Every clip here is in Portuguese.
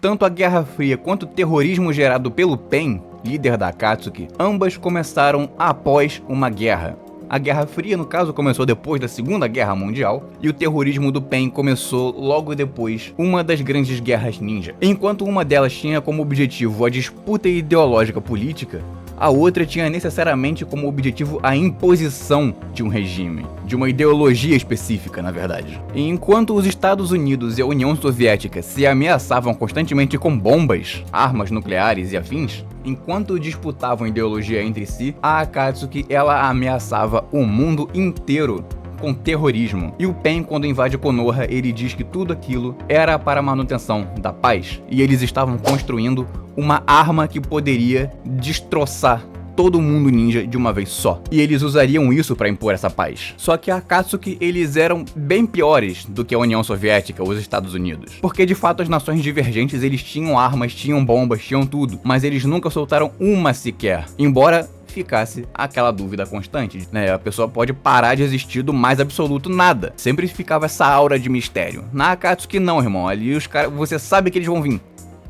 Tanto a Guerra Fria quanto o terrorismo gerado pelo Pain, líder da Akatsuki, ambas começaram após uma guerra. A Guerra Fria, no caso, começou depois da Segunda Guerra Mundial, e o terrorismo do Pain começou logo depois, uma das grandes guerras ninja. Enquanto uma delas tinha como objetivo a disputa ideológica política, a outra tinha necessariamente como objetivo a imposição de um regime, de uma ideologia específica, na verdade. E enquanto os Estados Unidos e a União Soviética se ameaçavam constantemente com bombas, armas nucleares e afins, enquanto disputavam ideologia entre si, a Akatsuki ela ameaçava o mundo inteiro com terrorismo. E o Pain, quando invade Konoha, ele diz que tudo aquilo era para a manutenção da paz. E eles estavam construindo uma arma que poderia destroçar todo mundo ninja de uma vez só. E eles usariam isso para impor essa paz. Só que a Akatsuki, eles eram bem piores do que a União Soviética ou os Estados Unidos. Porque de fato as nações divergentes, eles tinham armas, tinham bombas, tinham tudo. Mas eles nunca soltaram uma sequer. Embora ficasse aquela dúvida constante, né? A pessoa pode parar de existir do mais absoluto nada. Sempre ficava essa aura de mistério. Na Akatsuki não, irmão. Ali os caras, você sabe que eles vão vir.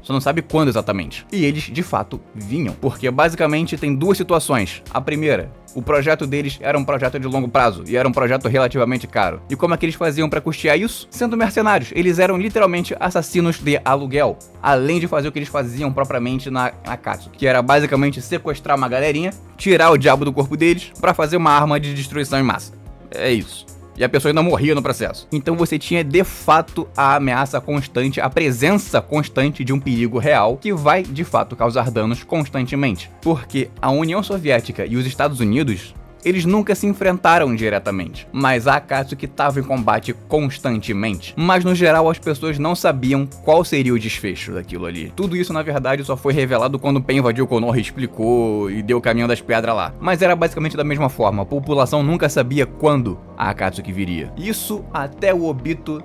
Só não sabe quando exatamente. E eles, de fato, vinham. Porque basicamente tem duas situações. A primeira, o projeto deles era um projeto de longo prazo e era um projeto relativamente caro. E como é que eles faziam para custear isso? Sendo mercenários. Eles eram literalmente assassinos de aluguel. Além de fazer o que eles faziam propriamente na Akatsuki, que era basicamente sequestrar uma galerinha, tirar o diabo do corpo deles para fazer uma arma de destruição em massa. É isso. E a pessoa ainda morria no processo. Então você tinha de fato a ameaça constante, a presença constante de um perigo real que vai de fato causar danos constantemente. Porque a União Soviética e os Estados Unidos, eles nunca se enfrentaram diretamente, mas a Akatsuki estava em combate constantemente. Mas no geral as pessoas não sabiam qual seria o desfecho daquilo ali. Tudo isso na verdade só foi revelado quando o Pain invadiu Konoha, explicou e deu o caminho das pedras lá. Mas era basicamente da mesma forma, a população nunca sabia quando a Akatsuki viria. Isso até o Obito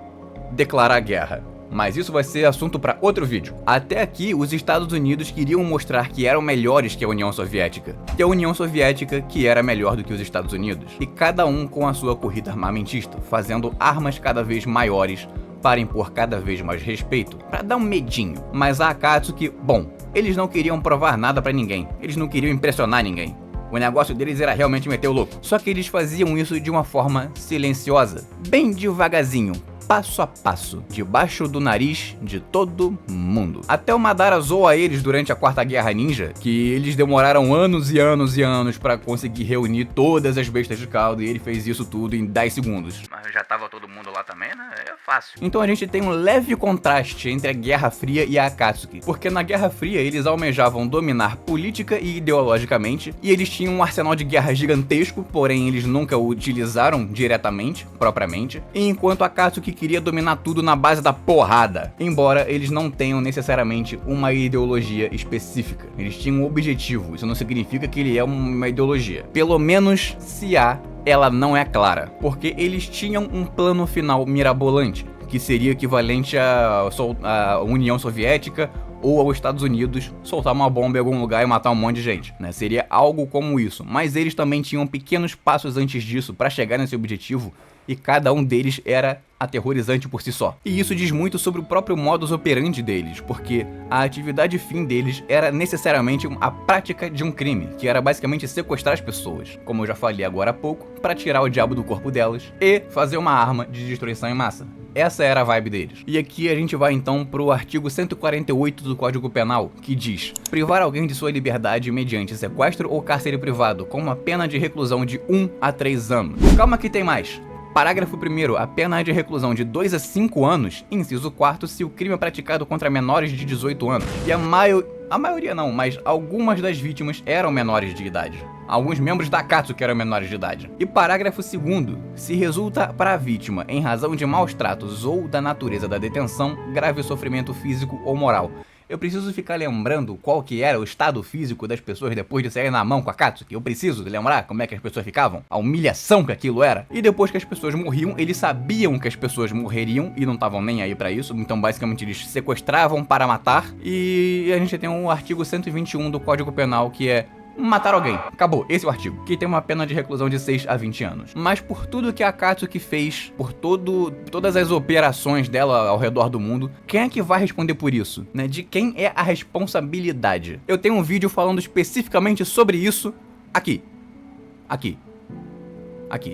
declarar guerra. Mas isso vai ser assunto para outro vídeo. Até aqui, os Estados Unidos queriam mostrar que eram melhores que a União Soviética. E a União Soviética que era melhor do que os Estados Unidos. E cada um com a sua corrida armamentista, fazendo armas cada vez maiores para impor cada vez mais respeito, para dar um medinho. Mas a Akatsuki, bom, eles não queriam provar nada para ninguém. Eles não queriam impressionar ninguém. O negócio deles era realmente meter o louco. Só que eles faziam isso de uma forma silenciosa, bem devagarzinho, passo a passo, debaixo do nariz de todo mundo. Até o Madara zoa eles durante a Quarta Guerra Ninja, que eles demoraram anos e anos e anos pra conseguir reunir todas as bestas de caldo, e ele fez isso tudo em 10 segundos. Mas já tava todo mundo lá também, né? É fácil. Então a gente tem um leve contraste entre a Guerra Fria e a Akatsuki, porque na Guerra Fria eles almejavam dominar política e ideologicamente, e eles tinham um arsenal de guerra gigantesco, porém eles nunca o utilizaram diretamente, propriamente, e enquanto a Akatsuki queria dominar tudo na base da porrada, embora eles não tenham necessariamente uma ideologia específica. Eles tinham um objetivo, isso não significa que ele é uma ideologia. Pelo menos se há, ela não é clara, porque eles tinham um plano final mirabolante, que seria equivalente à União Soviética ou aos Estados Unidos soltar uma bomba em algum lugar e matar um monte de gente, né? Seria algo como isso, mas eles também tinham pequenos passos antes disso para chegar nesse objetivo, e cada um deles era aterrorizante por si só. E isso diz muito sobre o próprio modus operandi deles, porque a atividade fim deles era necessariamente a prática de um crime, que era basicamente sequestrar as pessoas, como eu já falei agora há pouco, para tirar o diabo do corpo delas e fazer uma arma de destruição em massa. Essa era a vibe deles. E aqui a gente vai então pro artigo 148 do Código Penal, que diz: privar alguém de sua liberdade mediante sequestro ou cárcere privado, com uma pena de reclusão de 1 a 3 anos. Calma que tem mais. Parágrafo 1º, a pena é de reclusão de 2 a 5 anos, inciso 4º, se o crime é praticado contra menores de 18 anos. E a maioria não, mas algumas das vítimas eram menores de idade. Alguns membros da Akatsuki eram menores de idade. E parágrafo 2º, se resulta para a vítima, em razão de maus tratos ou da natureza da detenção, grave sofrimento físico ou moral. Eu preciso ficar lembrando qual que era o estado físico das pessoas depois de sair na mão com a Akatsuki. Eu preciso lembrar como é que as pessoas ficavam, a humilhação que aquilo era. E depois que as pessoas morriam, eles sabiam que as pessoas morreriam e não estavam nem aí pra isso. Então basicamente eles sequestravam para matar. E a gente tem um artigo 121 do Código Penal que é: matar alguém. Acabou, esse é o artigo, que tem uma pena de reclusão de 6 a 20 anos. Mas por tudo que a Akatsuki fez, por todas as operações dela ao redor do mundo, quem é que vai responder por isso, né? De quem é a responsabilidade? Eu tenho um vídeo falando especificamente sobre isso aqui.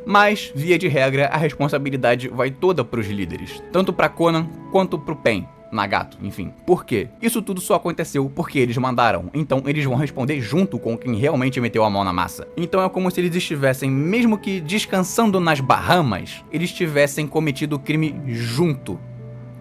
Mas, via de regra, a responsabilidade vai toda pros líderes, tanto pra Konan quanto pro Pen, Nagato, enfim. Por quê? Isso tudo só aconteceu porque eles mandaram, então eles vão responder junto com quem realmente meteu a mão na massa. Então é como se eles estivessem, mesmo que descansando nas Bahamas, eles tivessem cometido o crime junto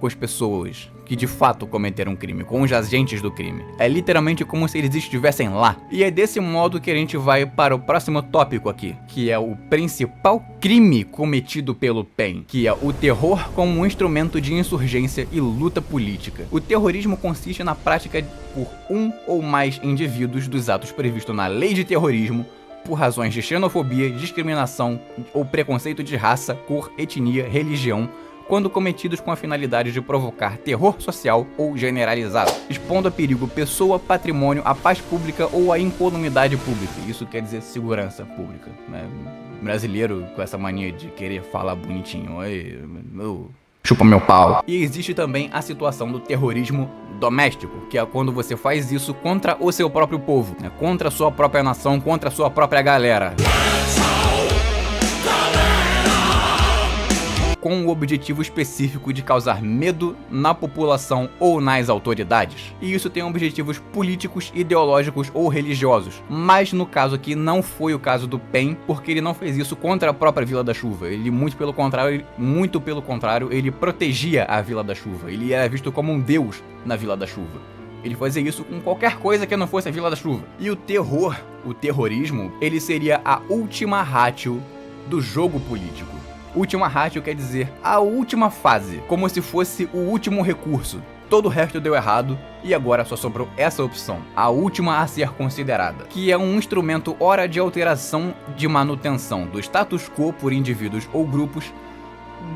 com as pessoas que de fato cometeram um crime, com os agentes do crime. É literalmente como se eles estivessem lá. E é desse modo que a gente vai para o próximo tópico aqui, que é o principal crime cometido pelo PEN, que é o terror como um instrumento de insurgência e luta política. O terrorismo consiste na prática por um ou mais indivíduos dos atos previstos na lei de terrorismo por razões de xenofobia, discriminação ou preconceito de raça, cor, etnia, religião, quando cometidos com a finalidade de provocar terror social ou generalizado, expondo a perigo pessoa, patrimônio, a paz pública ou a incolumidade pública. Isso quer dizer segurança pública, né? Brasileiro com essa mania de querer falar bonitinho. Chupa meu pau. E existe também a situação do terrorismo doméstico, que é quando você faz isso contra o seu próprio povo, né? Contra a sua própria nação, contra a sua própria galera. Com o objetivo específico de causar medo na população ou nas autoridades. E isso tem objetivos políticos, ideológicos ou religiosos. Mas no caso aqui não foi o caso do PEN, porque ele não fez isso contra a própria Vila da Chuva. Ele muito pelo contrário, ele protegia a Vila da Chuva. Ele era visto como um deus na Vila da Chuva. Ele fazia isso com qualquer coisa que não fosse a Vila da Chuva. E o terrorismo, ele seria a última ratio do jogo político. Última ratio quer dizer a última fase, como se fosse o último recurso. Todo o resto deu errado e agora só sobrou essa opção, a última a ser considerada, que é um instrumento ora de alteração de manutenção do status quo por indivíduos ou grupos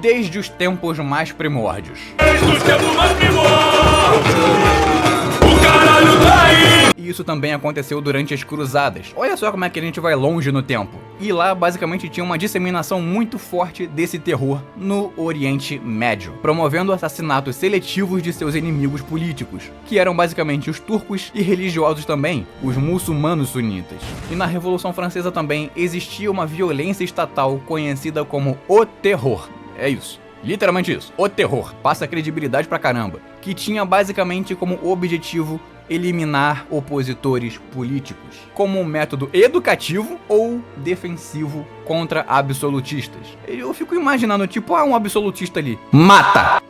desde os tempos mais primórdios. Desde os tempos mais primórdios, o caralho tá aí! E isso também aconteceu durante as cruzadas. Olha só como é que a gente vai longe no tempo. E lá basicamente tinha uma disseminação muito forte desse terror no Oriente Médio, promovendo assassinatos seletivos de seus inimigos políticos, que eram basicamente os turcos e religiosos também, os muçulmanos sunitas. E na Revolução Francesa também existia uma violência estatal conhecida como o terror. É isso. Literalmente isso. O terror. Passa credibilidade pra caramba. Que tinha basicamente como objetivo eliminar opositores políticos, como um método educativo ou defensivo contra absolutistas. Eu fico imaginando, tipo, um absolutista ali. Mata!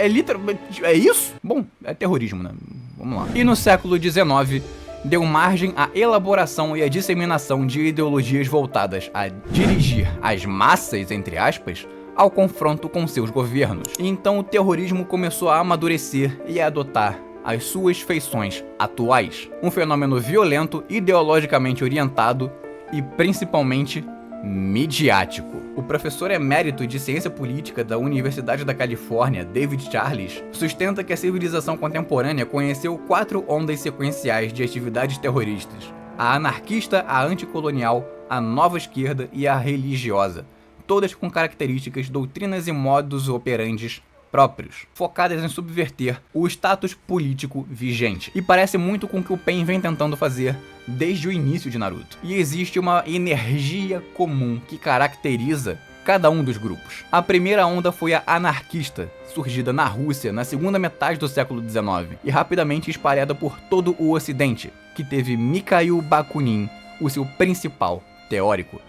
Literalmente. É isso? Bom, é terrorismo, né? Vamos lá. E no século XIX, deu margem à elaboração e à disseminação de ideologias voltadas a dirigir as massas, entre aspas, ao confronto com seus governos. Então o terrorismo começou a amadurecer e a adotar as suas feições atuais. Um fenômeno violento, ideologicamente orientado e principalmente midiático. O professor emérito de ciência política da Universidade da Califórnia, David Charles, sustenta que a civilização contemporânea conheceu 4 ondas sequenciais de atividades terroristas: a anarquista, a anticolonial, a nova esquerda e a religiosa, todas com características, doutrinas e modus operandi próprios, focadas em subverter o status político vigente. E parece muito com o que o PEN vem tentando fazer desde o início de Naruto. E existe uma energia comum que caracteriza cada um dos grupos. A primeira onda foi a anarquista, surgida na Rússia na segunda metade do século XIX e rapidamente espalhada por todo o Ocidente, que teve Mikhail Bakunin, o seu principal teórico.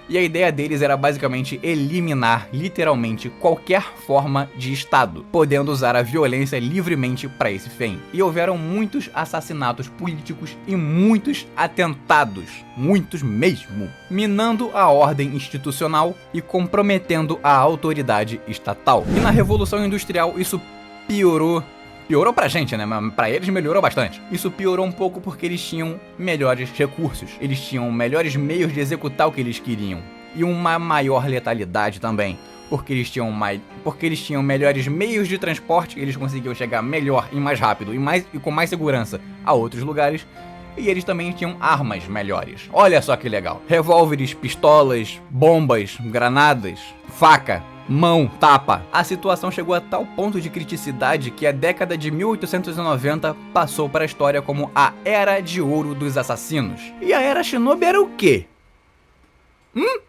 E a ideia deles era basicamente eliminar, literalmente, qualquer forma de Estado, podendo usar a violência livremente para esse fim. E houveram muitos assassinatos políticos e muitos atentados, muitos mesmo, minando a ordem institucional e comprometendo a autoridade estatal. E na Revolução Industrial isso piorou pra gente, né? Mas pra eles melhorou bastante. Isso piorou um pouco porque eles tinham melhores recursos. Eles tinham melhores meios de executar o que eles queriam. E uma maior letalidade também. Porque eles tinham melhores meios de transporte, eles conseguiam chegar melhor e mais rápido e com mais segurança a outros lugares. e eles também tinham armas melhores. Olha só que legal. Revólveres, pistolas, bombas, granadas, faca, mão, tapa. A situação chegou a tal ponto de criticidade que a década de 1890 passou para a história como a Era de Ouro dos Assassinos. E a Era Shinobi era o quê?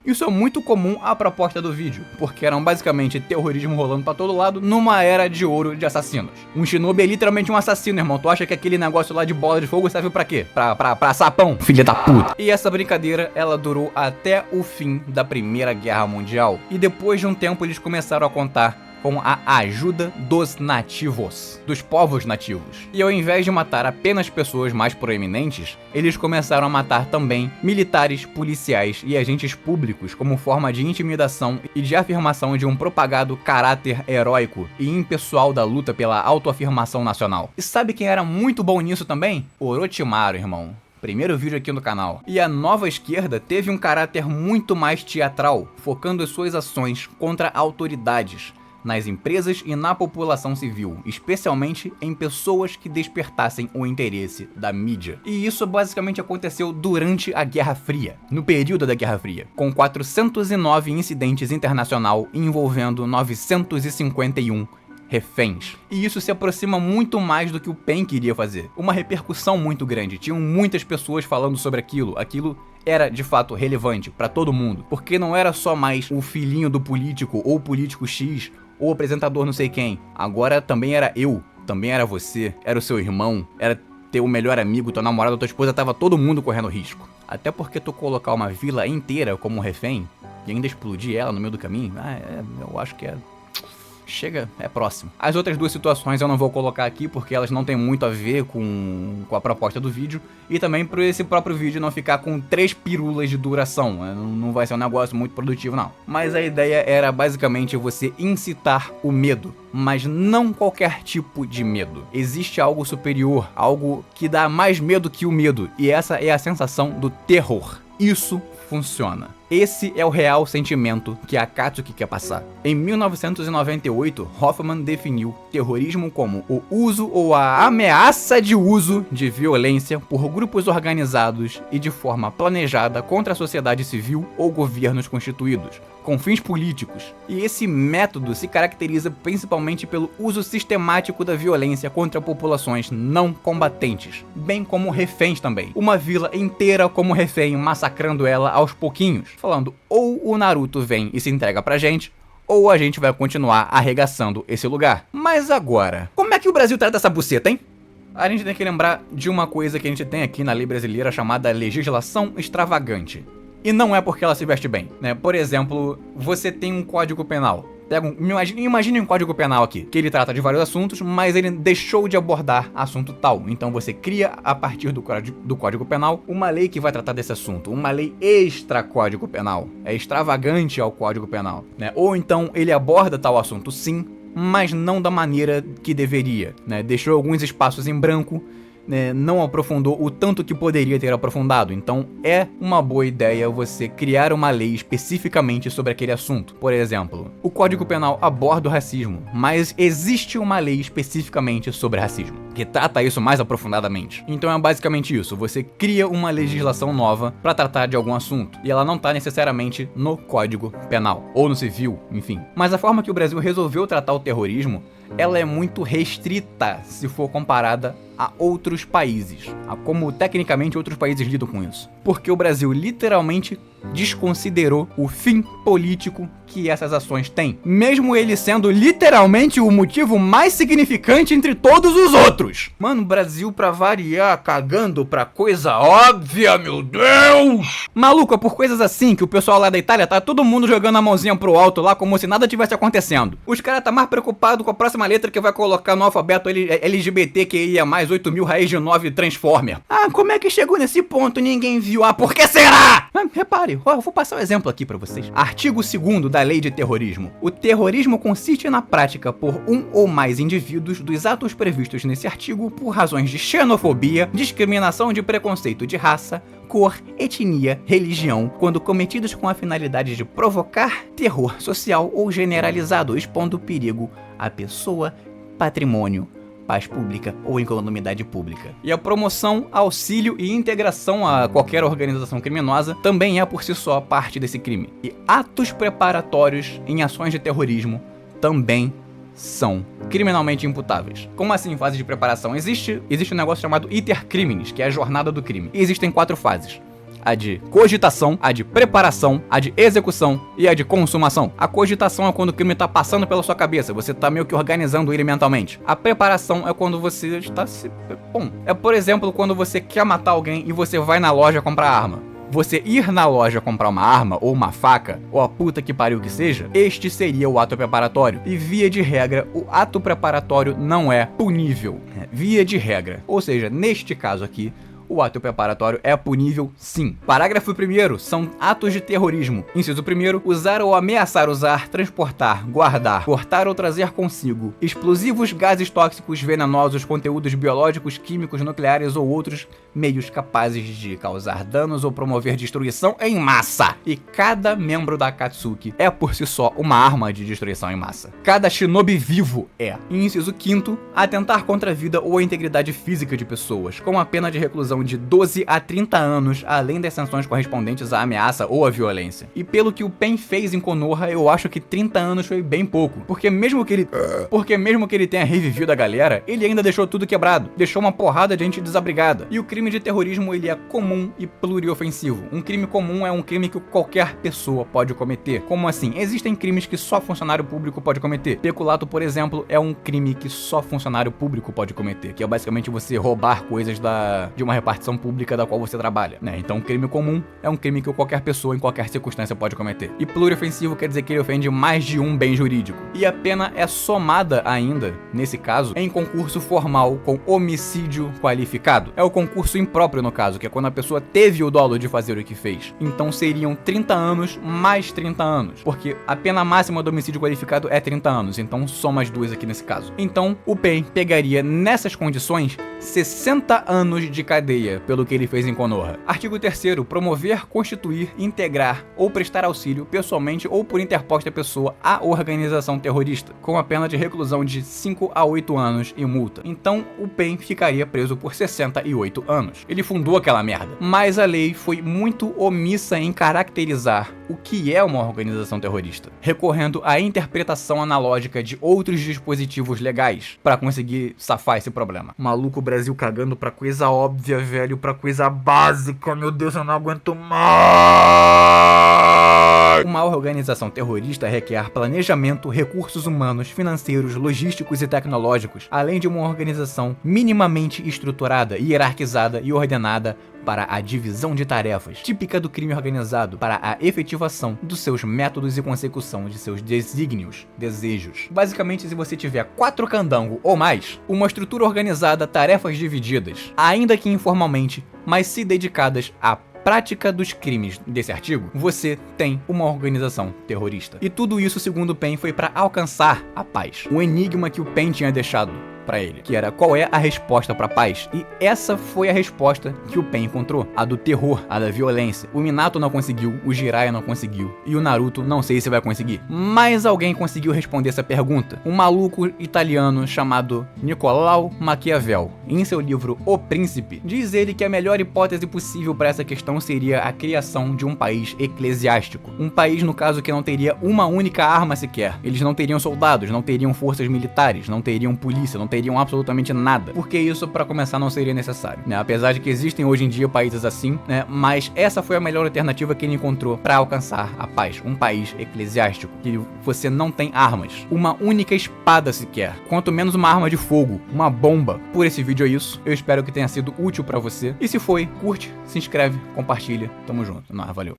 Isso é muito comum à proposta do vídeo, porque eram basicamente terrorismo rolando pra todo lado numa era de ouro de assassinos. Um shinobi é literalmente um assassino, irmão. Tu acha que aquele negócio lá de bola de fogo serve pra quê? Pra sapão, filha da puta. E essa brincadeira, ela durou até o fim da Primeira Guerra Mundial. E depois de um tempo eles começaram a contar com a ajuda dos nativos, dos povos nativos. E ao invés de matar apenas pessoas mais proeminentes, eles começaram a matar também militares, policiais e agentes públicos como forma de intimidação e de afirmação de um propagado caráter heróico e impessoal da luta pela autoafirmação nacional. E sabe quem era muito bom nisso também? Orochimaru, irmão. Primeiro vídeo aqui no canal. E a nova esquerda teve um caráter muito mais teatral, focando as suas ações contra autoridades, nas empresas e na população civil, especialmente em pessoas que despertassem o interesse da mídia. E isso basicamente aconteceu durante a Guerra Fria, no período da Guerra Fria, com 409 incidentes internacional envolvendo 951 reféns. E isso se aproxima muito mais do que o PEN queria fazer. Uma repercussão muito grande, tinham muitas pessoas falando sobre aquilo era de fato relevante pra todo mundo, porque não era só mais o filhinho do político ou político X ou apresentador não sei quem, agora também era eu, também era você, era o seu irmão, era teu melhor amigo, tua namorada, tua esposa, tava todo mundo correndo risco. Até porque tu colocar uma vila inteira como refém e ainda explodir ela no meio do caminho, eu acho que chega, é próximo. As outras duas situações eu não vou colocar aqui porque elas não têm muito a ver com a proposta do vídeo e também por esse próprio vídeo não ficar com 3 pirulas de duração, não vai ser um negócio muito produtivo não. Mas a ideia era basicamente você incitar o medo, mas não qualquer tipo de medo. Existe algo superior, algo que dá mais medo que o medo, e essa é a sensação do terror. Isso funciona. Esse é o real sentimento que a Akatsuki quer passar. Em 1998, Hoffman definiu terrorismo como o uso ou a ameaça de uso de violência por grupos organizados e de forma planejada contra a sociedade civil ou governos constituídos, com fins políticos. E esse método se caracteriza principalmente pelo uso sistemático da violência contra populações não combatentes, bem como reféns também. Uma vila inteira como refém, massacrando ela aos pouquinhos, falando ou o Naruto vem e se entrega pra gente, ou a gente vai continuar arregaçando esse lugar. Mas agora, como é que o Brasil trata essa buceta, hein? A gente tem que lembrar de uma coisa que a gente tem aqui na lei brasileira chamada legislação extravagante. E não é porque ela se veste bem, né? Por exemplo, você tem um código penal. Imagine um código penal aqui, que ele trata de vários assuntos, mas ele deixou de abordar assunto tal. Então você cria, a partir do código penal, uma lei que vai tratar desse assunto. Uma lei extra-código penal. É extravagante ao código penal, né? Ou então ele aborda tal assunto sim, mas não da maneira que deveria, né? Deixou alguns espaços em branco, não aprofundou o tanto que poderia ter aprofundado. Então é uma boa ideia você criar uma lei especificamente sobre aquele assunto. Por exemplo, o Código Penal aborda o racismo, mas existe uma lei especificamente sobre racismo, que trata isso mais aprofundadamente. Então é basicamente isso, você cria uma legislação nova para tratar de algum assunto, e ela não está necessariamente no Código Penal, ou no civil, enfim. Mas a forma que o Brasil resolveu tratar o terrorismo, ela é muito restrita se for comparada a outros países, a como tecnicamente outros países lidam com isso. Porque o Brasil literalmente desconsiderou o fim político que essas ações têm, mesmo ele sendo literalmente o motivo mais significante entre todos os outros. Mano, o Brasil, pra variar, cagando pra coisa óbvia, meu Deus! Maluco, é por coisas assim que o pessoal lá da Itália tá todo mundo jogando a mãozinha pro alto lá como se nada tivesse acontecendo. Os caras tá mais preocupado com a próxima letra que vai colocar no alfabeto LGBTQIA+, 8.000 raiz de 9 Transformer. Ah, como é que chegou nesse ponto? Ninguém viu. Ah, por que será? Repare, eu vou passar um exemplo aqui pra vocês. Artigo 2º da Lei de Terrorismo. O terrorismo consiste na prática por um ou mais indivíduos dos atos previstos nesse artigo por razões de xenofobia, discriminação de preconceito de raça, cor, etnia, religião, quando cometidos com a finalidade de provocar terror social ou generalizado, expondo perigo à pessoa, patrimônio paz pública ou economidade pública. E a promoção, auxílio e integração a qualquer organização criminosa também é por si só parte desse crime. E atos preparatórios em ações de terrorismo também são criminalmente imputáveis. Como assim fase de preparação? Existe um negócio chamado iter criminis, que é a jornada do crime. E existem 4 fases: a de cogitação, a de preparação, a de execução e a de consumação. A cogitação é quando o crime tá passando pela sua cabeça, você tá meio que organizando ele mentalmente. A preparação é quando você está se... Bom, é por exemplo quando você quer matar alguém e você vai na loja comprar arma. Você ir na loja comprar uma arma, ou uma faca, ou a puta que pariu que seja, este seria o ato preparatório. E via de regra, o ato preparatório não é punível. Via de regra. Ou seja, neste caso aqui, o ato preparatório é punível sim. Parágrafo 1º, são atos de terrorismo. Inciso 1º, usar ou ameaçar usar, transportar, guardar, portar ou trazer consigo explosivos, gases tóxicos, venenosos, conteúdos biológicos, químicos, nucleares ou outros meios capazes de causar danos ou promover destruição em massa. E cada membro da Akatsuki é por si só uma arma de destruição em massa. Cada shinobi vivo é. E inciso 5º, atentar contra a vida ou a integridade física de pessoas, com a pena de reclusão de 12 a 30 anos, além das sanções correspondentes à ameaça ou à violência. E pelo que o Pen fez em Konoha, eu acho que 30 anos foi bem pouco, porque mesmo que ele tenha revivido a galera, ele ainda deixou tudo quebrado, deixou uma porrada de gente desabrigada. E o crime de terrorismo, ele é comum e pluriofensivo. Um crime comum é um crime que qualquer pessoa pode cometer. Como assim? Existem crimes que só funcionário público pode cometer. Peculato, por exemplo, é um crime que só funcionário público pode cometer, que é basicamente você roubar coisas de uma repartição pública da qual você trabalha, né? Então, crime comum é um crime que qualquer pessoa em qualquer circunstância pode cometer. E pluriofensivo quer dizer que ele ofende mais de um bem jurídico. E a pena é somada ainda, nesse caso, em concurso formal com homicídio qualificado. É o concurso impróprio no caso, que é quando a pessoa teve o dolo de fazer o que fez. Então seriam 30 anos mais 30 anos, porque a pena máxima do homicídio qualificado é 30 anos, então soma as duas aqui nesse caso. Então, o Pen pegaria nessas condições 60 anos de cadeia pelo que ele fez em Konoha. Artigo 3º, promover, constituir, integrar ou prestar auxílio pessoalmente ou por interposta pessoa à organização terrorista, com a pena de reclusão de 5 a 8 anos e multa. Então, o Pen ficaria preso por 68 anos. Ele fundou aquela merda. Mas a lei foi muito omissa em caracterizar o que é uma organização terrorista, recorrendo à interpretação analógica de outros dispositivos legais para conseguir safar esse problema. Maluco, Brasil cagando pra coisa óbvia, velho, pra coisa básica. Meu Deus, eu não aguento mais. Uma organização terrorista requer planejamento, recursos humanos, financeiros, logísticos e tecnológicos, além de uma organização minimamente estruturada, hierarquizada e ordenada para a divisão de tarefas, típica do crime organizado, para a efetivação dos seus métodos e consecução de seus desígnios, desejos. Basicamente, se você tiver 4 candango ou mais, uma estrutura organizada, tarefas divididas, ainda que informalmente, mas se dedicadas à prática dos crimes desse artigo, você tem uma organização terrorista. E tudo isso, segundo o Pen, foi para alcançar a paz. O enigma que o Pen tinha deixado pra ele, que era: qual é a resposta pra paz? E essa foi a resposta que o Pen encontrou, a do terror, a da violência. O Minato não conseguiu, o Jiraiya não conseguiu, e o Naruto não sei se vai conseguir. Mas alguém conseguiu responder essa pergunta. Um maluco italiano chamado Nicolau Maquiavel, em seu livro O Príncipe, diz ele que a melhor hipótese possível para essa questão seria a criação de um país eclesiástico. Um país, no caso, que não teria uma única arma sequer. Eles não teriam soldados, não teriam forças militares, não teriam polícia, não teriam absolutamente nada, porque isso, para começar, não seria necessário, né? Apesar de que existem hoje em dia países assim, né? Mas essa foi a melhor alternativa que ele encontrou para alcançar a paz. Um país eclesiástico, que você não tem armas, uma única espada sequer, quanto menos uma arma de fogo, uma bomba. Por esse vídeo é isso, eu espero que tenha sido útil para você, e se foi, curte, se inscreve, compartilha, tamo junto, valeu.